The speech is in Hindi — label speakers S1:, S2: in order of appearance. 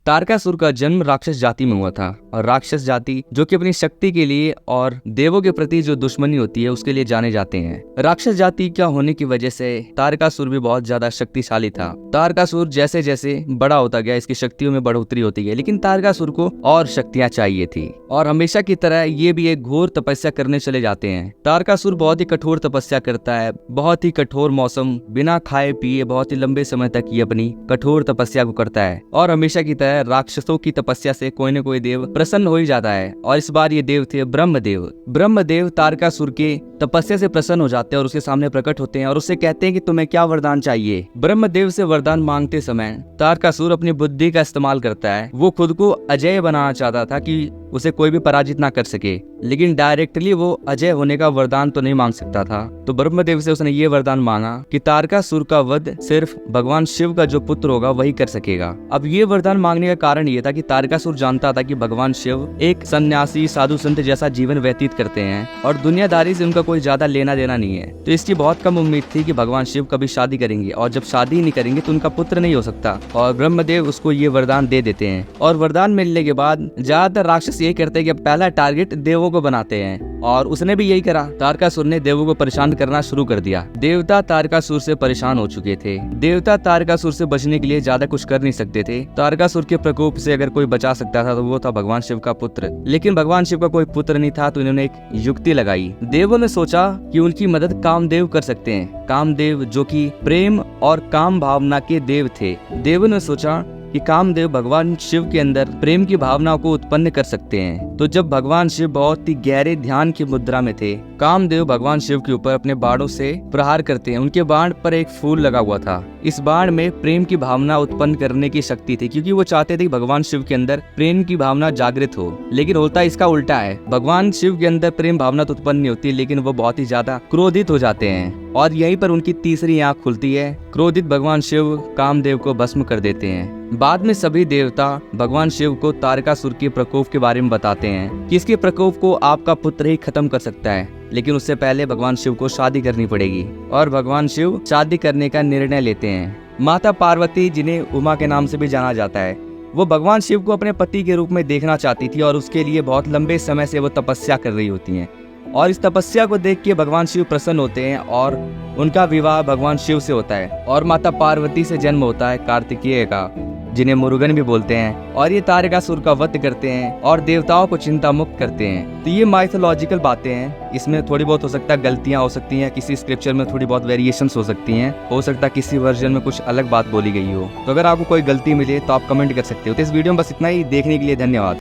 S1: तारकासुर का जन्म राक्षस जाति में हुआ था और राक्षस जाति जो कि अपनी शक्ति के लिए और देवों के प्रति जो दुश्मनी होती है उसके लिए जाने जाते हैं। राक्षस जाति क्या होने की वजह से तारकासुर भी बहुत ज्यादा शक्तिशाली था। तारकासुर जैसे जैसे बड़ा होता गया इसकी शक्तियों में बढ़ोतरी होती गई, लेकिन तारकासुर को और शक्तियां चाहिए थी और हमेशा की तरह ये भी एक घोर तपस्या करने चले जाते हैं। तारकासुर बहुत ही कठोर तपस्या करता है, बहुत ही कठोर मौसम, बिना खाए पिए बहुत ही लंबे समय तक ये अपनी कठोर तपस्या को करता है और हमेशा की तरह राक्षसों की तपस्या से कोई न कोई देव प्रसन्न हो ही जाता है। और इस बार ये देव थे ब्रह्मदेव। ब्रह्मदेव तारकासुर के तपस्या से प्रसन्न हो जाते हैं और उसके सामने प्रकट होते हैं और उससे कहते हैं कि तुम्हें क्या वरदान चाहिए। ब्रह्मदेव से वरदान मांगते समय तारकासुर अपनी बुद्धि का इस्तेमाल करता है। वो खुद को अजय बनाना चाहता था कि उसे कोई भी पराजित ना कर सके, लेकिन डायरेक्टली वो अजय होने का वरदान तो नहीं मांग सकता था। तो ब्रह्मदेव से उसने ये वरदान मांगा कि तारकासुर का वध सिर्फ भगवान शिव का जो पुत्र होगा वही कर सकेगा। अब ये वरदान मांगने का कारण ये था कि तारकासुर जानता था कि भगवान शिव एक सन्यासी साधु संत जैसा जीवन व्यतीत करते हैं और दुनियादारी से उनका कोई ज्यादा लेना देना नहीं है। तो इसकी बहुत कम उम्मीद थी कि भगवान शिव कभी शादी करेंगे और जब शादी नहीं करेंगे तो उनका पुत्र नहीं हो सकता। और ब्रह्मदेव उसको ये वरदान दे देते हैं और वरदान मिलने के बाद ज्यादातर राक्षस यही करते हैं कि पहला टारगेट देवों को बनाते हैं और उसने भी यही करा। तारकासुर ने देवों को परेशान करना शुरू कर दिया। देवता तारकासुर से परेशान हो चुके थे। देवता तारकासुर से बचने के लिए ज्यादा कुछ कर नहीं सकते थे। तारकासुर के प्रकोप से अगर कोई बचा सकता था तो वो था भगवान शिव का पुत्र, लेकिन भगवान शिव का कोई पुत्र नहीं था। तो इन्होंने एक युक्ति लगाई। देवों ने सोचा कि उनकी मदद कामदेव कर सकते हैं। कामदेव जो कि प्रेम और काम भावना के देव थे। देवों ने सोचा कि कामदेव भगवान शिव के अंदर प्रेम की भावना को उत्पन्न कर सकते हैं। तो जब भगवान शिव बहुत ही गहरे ध्यान की मुद्रा में थे, कामदेव भगवान शिव के ऊपर अपने बाणों से प्रहार करते हैं। उनके बाण पर एक फूल लगा हुआ था। इस बाण में प्रेम की भावना उत्पन्न करने की शक्ति थी, क्योंकि वो चाहते थे कि भगवान शिव के अंदर प्रेम की भावना जागृत हो। लेकिन होता इसका उल्टा है। भगवान शिव के अंदर प्रेम भावना तो उत्पन्न नहीं होती, लेकिन वो बहुत ही ज्यादा क्रोधित हो जाते हैं और यहीं पर उनकी तीसरी आंख खुलती है। क्रोधित भगवान शिव कामदेव को भस्म कर देते हैं। बाद में सभी देवता भगवान शिव को तारकासुर के प्रकोप के बारे में बताते हैं कि इसके प्रकोप को आपका पुत्र ही खत्म कर सकता है, लेकिन उससे पहले भगवान शिव को शादी करनी पड़ेगी। और भगवान शिव शादी करने का निर्णय लेते हैं। माता पार्वती, जिन्हें उमा के नाम से भी जाना जाता है, वो भगवान शिव को अपने पति के रूप में देखना चाहती थी और उसके लिए बहुत लंबे समय से वो तपस्या कर रही होती हैं। और इस तपस्या को देख के भगवान शिव प्रसन्न होते हैं और उनका विवाह भगवान शिव से होता है और माता पार्वती से जन्म होता है कार्तिकेय का, जिन्हें मुरुगन भी बोलते हैं। और ये तारकासुर का वध करते हैं और देवताओं को चिंता मुक्त करते हैं। तो ये माइथोलॉजिकल बातें हैं। इसमें थोड़ी बहुत हो सकता है गलतियां हो सकती हैं, किसी स्क्रिप्चर में थोड़ी बहुत वेरिएशंस हो सकती हैं, हो सकता है किसी वर्जन में कुछ अलग बात बोली गई हो। तो अगर आपको कोई गलती मिले तो आप कमेंट कर सकते हो। तो इस वीडियो में बस इतना ही। देखने के लिए धन्यवाद।